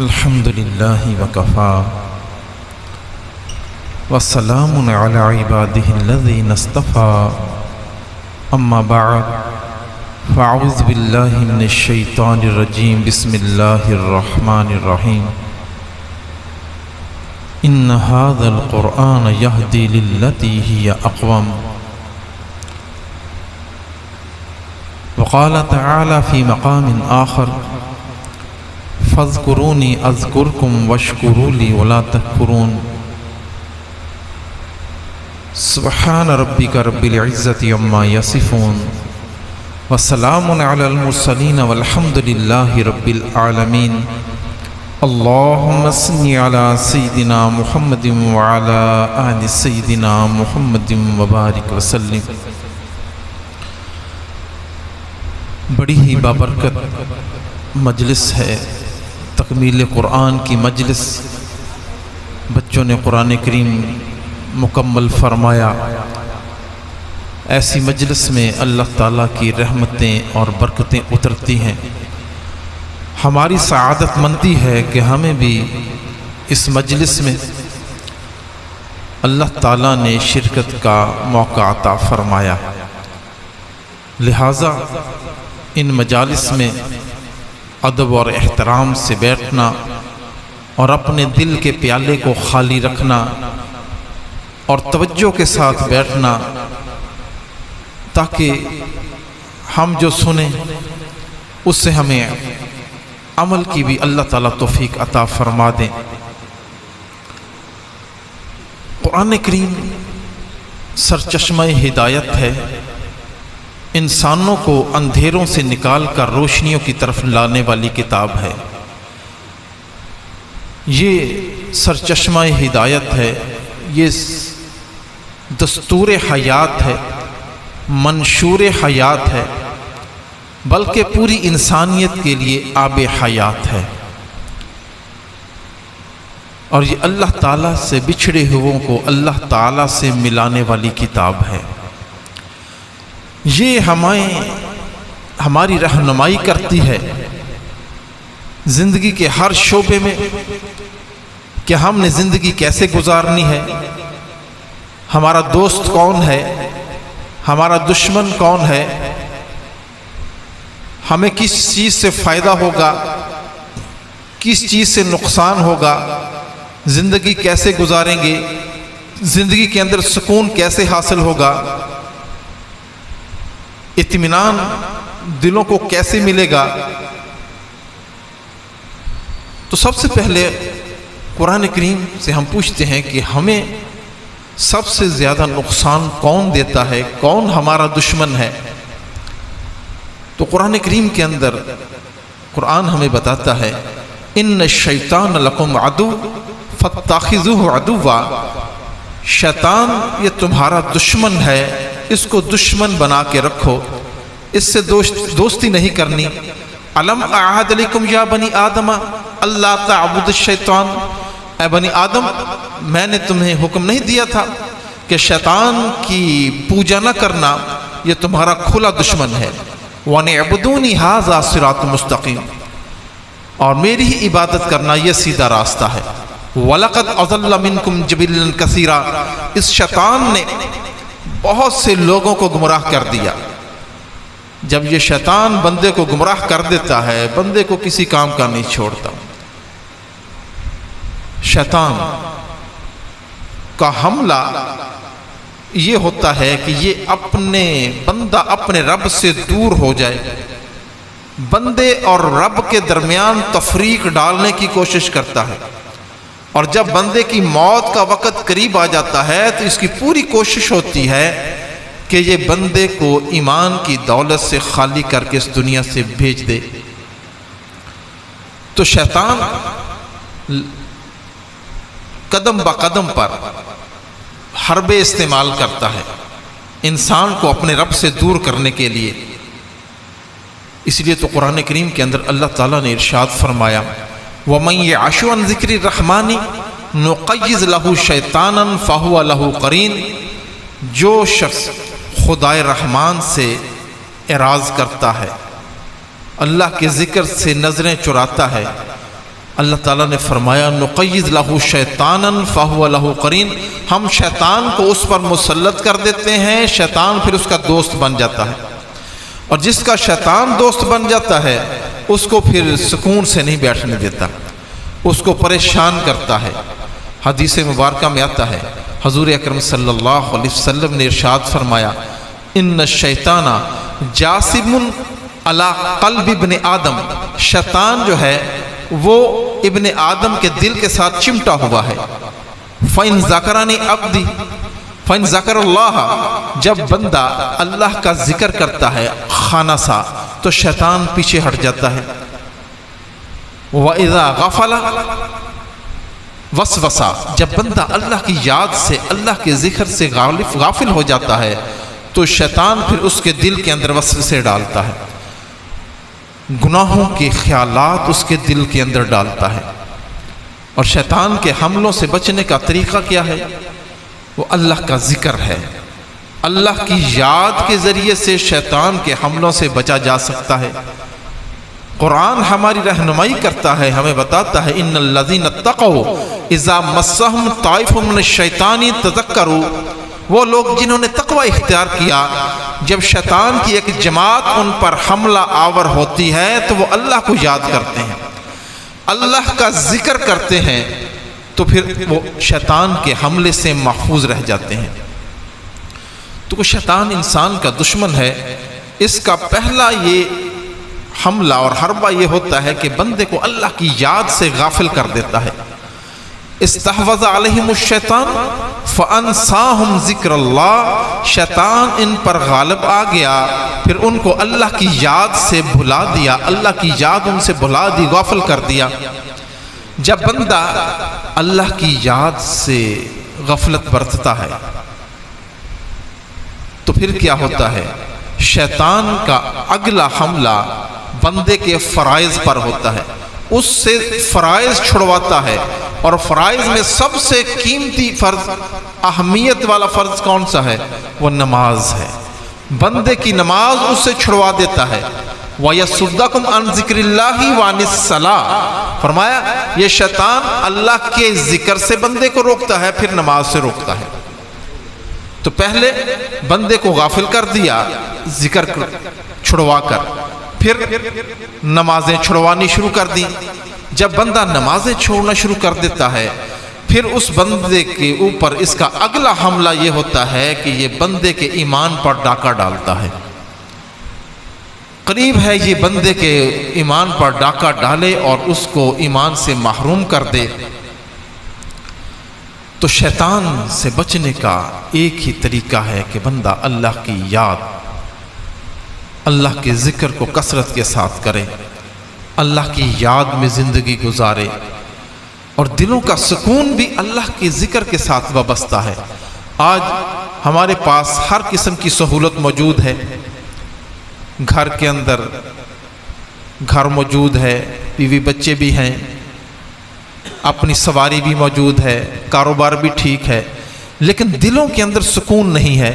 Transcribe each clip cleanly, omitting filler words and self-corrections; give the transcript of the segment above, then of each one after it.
الحمد لله وكفى وسلام على عباده الذين اصطفى أما بعد فأعوذ بالله من الشيطان الرجيم بسم الله الرحمن الرحيم إن هذا القرآن يهدي للتي هي أقوم وقال تعالى في مقام آخر فاذكروني اذکرکم واشکروا لی ولا تکفرون سبحان ربک رب العزة عما یصفون وسلام علی المرسلین والحمد للہ رب العالمین اللہم صل علی سیدنا محمد وعلی آل سیدنا محمد وبارک وسلم۔ بڑی ہی بابرکت مجلس ہے تکمیل قرآن کی مجلس۔ بچوں نے قرآن کریم مکمل فرمایا۔ ایسی مجلس میں اللہ تعالیٰ کی رحمتیں اور برکتیں اترتی ہیں۔ ہماری سعادت مندی ہے کہ ہمیں بھی اس مجلس میں اللہ تعالیٰ نے شرکت کا موقع عطا فرمایا، لہٰذا ان مجالس میں ادب اور احترام سے بیٹھنا اور اپنے دل کے پیالے کو خالی رکھنا اور توجہ کے ساتھ بیٹھنا، تاکہ ہم جو سنیں اس سے ہمیں عمل کی بھی اللہ تعالیٰ توفیق عطا فرما دیں۔ قرآن کریم سرچشمہ ہدایت ہے، انسانوں کو اندھیروں سے نکال کر روشنیوں کی طرف لانے والی کتاب ہے۔ یہ سرچشمہ ہدایت ہے، یہ دستور حیات ہے، منشور حیات ہے، بلکہ پوری انسانیت کے لیے آب حیات ہے، اور یہ اللہ تعالیٰ سے بچھڑے ہوئوں کو اللہ تعالیٰ سے ملانے والی کتاب ہے۔ یہ ہماری رہنمائی کرتی ہے زندگی کے ہر شعبے میں کہ ہم نے زندگی کیسے گزارنی ہے، ہمارا دوست کون ہے، ہمارا دشمن کون ہے، ہمیں کس چیز سے فائدہ ہوگا، کس چیز سے نقصان ہوگا، زندگی کیسے گزاریں گے، زندگی کے اندر سکون کیسے حاصل ہوگا، اطمینان دلوں کو کیسے ملے گا۔ تو سب سے پہلے قرآن کریم سے ہم پوچھتے ہیں کہ ہمیں سب سے زیادہ نقصان کون دیتا ہے، کون ہمارا دشمن ہے؟ تو قرآن کریم کے اندر قرآن ہمیں بتاتا ہے ان الشیطان لکم عدو فاتخذوہ عدوا، شیطان یہ تمہارا دشمن ہے، اس کو دشمن بنا کے رکھو، اس سے دوستی نہیں کرنی۔ علم اعہد علیکم یا بنی آدم اللہ تعبد الشیطان، اے بنی آدم میں نے تمہیں حکم نہیں دیا تھا کہ شیطان کی پوجا نہ کرنا، یہ تمہارا کھلا دشمن ہے۔ وَنِعْبُدُونِ هَذَا صِرَاطٌ مُسْتَقِيمٌ، اور میری ہی عبادت کرنا یہ سیدھا راستہ ہے۔ وَلَقَدْ أَضَلَّ مِنْكُمْ جِبِلًّا كَثِيرًا، اس شیطان نے بہت سے لوگوں کو گمراہ کر دیا۔ جب یہ شیطان بندے کو گمراہ کر دیتا ہے، بندے کو کسی کام کا نہیں چھوڑتا۔ شیطان کا حملہ یہ ہوتا ہے کہ یہ بندہ اپنے رب سے دور ہو جائے، بندے اور رب کے درمیان تفریق ڈالنے کی کوشش کرتا ہے، اور جب بندے کی موت کا وقت قریب آ جاتا ہے تو اس کی پوری کوشش ہوتی ہے کہ یہ بندے کو ایمان کی دولت سے خالی کر کے اس دنیا سے بھیج دے۔ تو شیطان قدم با قدم پر حربے استعمال کرتا ہے انسان کو اپنے رب سے دور کرنے کے لیے۔ اس لیے تو قرآن کریم کے اندر اللہ تعالیٰ نے ارشاد فرمایا وَمَن يَعْشُ عَن ذِكْرِ الرَّحْمَنِ نُقَيِّضْ لَهُ شَيْطَانًا فَهُوَ لَهُ قَرِينٌ، جو شخص خدائے رحمان سے اعراض کرتا ہے، اللہ کے ذکر سے نظریں چراتا ہے، اللہ تعالیٰ نے فرمایا نقید لہو شیطانا فہو لہو قرین، ہم شیطان کو اس پر مسلط کر دیتے ہیں، شیطان پھر اس کا دوست بن جاتا ہے، اور جس کا شیطان دوست بن جاتا ہے اس کو پھر سکون سے نہیں بیٹھنے دیتا، اس کو پریشان کرتا ہے۔ حدیث مبارکہ میں آتا ہے حضور اکرم صلی اللہ علیہ وسلم نے ارشاد فرمایا ان الشیطان جاسم علی قلب ابن آدم، شیطان جو ہے وہ ابن آدم کے دل کے ساتھ چمٹا ہوا ہے۔ فَإِن ذَكَرَنِي عَبْدِي فَإِن ذَكَرَ اللَّهَ، جب بندہ اللہ کا ذکر کرتا ہے خانہ سا تو شیطان پیچھے ہٹ جاتا ہے۔ وَإِذَا غَفَلَ وَسْوَسَ، جب بندہ اللہ کی یاد سے، اللہ کے ذکر سے غافل ہو جاتا ہے تو شیطان پھر اس کے دل کے اندر وسوسے ڈالتا ہے، گناہوں کے خیالات اس کے دل کے اندر ڈالتا ہے۔ اور شیطان کے حملوں سے بچنے کا طریقہ کیا ہے؟ وہ اللہ کا ذکر ہے۔ اللہ کی یاد کے ذریعے سے شیطان کے حملوں سے بچا جا سکتا ہے۔ قرآن ہماری رہنمائی کرتا ہے، ہمیں بتاتا ہے ان الذین اتقوا اذا مسهم طائف من الشیطان تذکروا، وہ لوگ جنہوں نے تقوی اختیار کیا جب شیطان کی ایک جماعت ان پر حملہ آور ہوتی ہے تو وہ اللہ کو یاد کرتے ہیں، اللہ کا ذکر کرتے ہیں، تو پھر وہ شیطان کے حملے سے محفوظ رہ جاتے ہیں۔ تو شیطان انسان کا دشمن ہے، اس کا پہلا یہ حملہ اور حربہ یہ ہوتا ہے کہ بندے کو اللہ کی یاد سے غافل کر دیتا ہے۔ استحوذ علیہم الشیطان فانساہم ذکر اللہ، شیطان ان پر غالب آ گیا، پھر ان کو اللہ کی یاد سے بھلا دیا، اللہ کی یاد ان سے بھلا دی، غافل کر دیا۔ جب بندہ اللہ کی یاد سے غفلت برتتا ہے تو پھر کیا ہوتا ہے؟ شیطان کا اگلا حملہ بندے کے فرائض پر ہوتا ہے، اس سے فرائض چھڑواتا ہے، اور فرائض میں سب سے قیمتی فرض، اہمیت والا فرض کون سا ہے؟ وہ نماز ہے۔ بندے کی نماز اس سے چھڑوا دیتا ہے۔ وَيَصُدَّكُمْ عَنْ ذِكْرِ اللَّهِ وَعَنِ الصَّلَاةِ، فرمایا یہ شیطان اللہ کے ذکر سے بندے کو روکتا ہے، پھر نماز سے روکتا ہے۔ تو پہلے بندے کو غافل کر دیا ذکر چھڑوا کر، پھر نمازیں چھڑوانی شروع کر دی۔ جب بندہ نمازیں چھوڑنا شروع کر دیتا ہے پھر اس بندے کے اوپر اس کا اگلا حملہ یہ ہوتا ہے کہ یہ بندے کے ایمان پر ڈاکہ ڈالتا ہے۔ قریب ہے یہ بندے کے ایمان پر ڈاکہ ڈالے اور اس کو ایمان سے محروم کر دے۔ تو شیطان سے بچنے کا ایک ہی طریقہ ہے کہ بندہ اللہ کی یاد، اللہ کے ذکر کو کثرت کے ساتھ کرے، اللہ کی یاد میں زندگی گزارے، اور دلوں کا سکون بھی اللہ کے ذکر کے ساتھ وابستہ ہے۔ آج ہمارے پاس ہر قسم کی سہولت موجود ہے، گھر کے اندر گھر موجود ہے، بیوی بچے بھی ہیں، اپنی سواری بھی موجود ہے، کاروبار بھی ٹھیک ہے، لیکن دلوں کے اندر سکون نہیں ہے،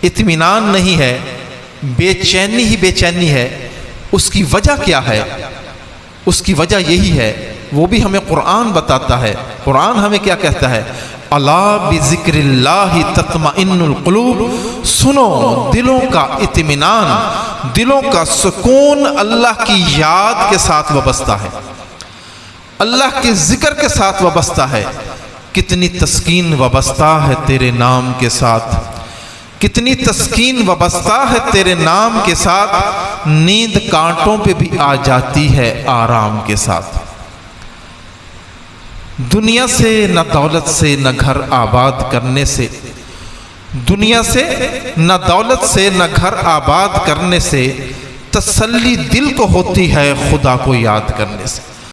اطمینان نہیں ہے، بے چینی ہی بے چینی ہے۔ اس کی وجہ کیا ہے؟ اس کی وجہ یہی ہے، وہ بھی ہمیں قرآن بتاتا ہے۔ قرآن ہمیں کیا کہتا ہے؟ الا بذکر اللہ تطمئن القلوب، سنو دلوں کا اطمینان، دلوں کا سکون اللہ کی یاد کے ساتھ وابستہ ہے، اللہ کے ذکر کے ساتھ وابستہ ہے۔ کتنی تسکین وابستہ ہے تیرے نام کے ساتھ، کتنی تسکین وابستہ ہے تیرے نام کے ساتھ، نیند کانٹوں پہ بھی آ جاتی ہے آرام کے ساتھ۔ دنیا سے نہ دولت سے نہ گھر آباد کرنے سے، دنیا سے نہ دولت سے نہ گھر آباد کرنے سے تسلی دل کو ہوتی ہے خدا کو یاد کرنے سے۔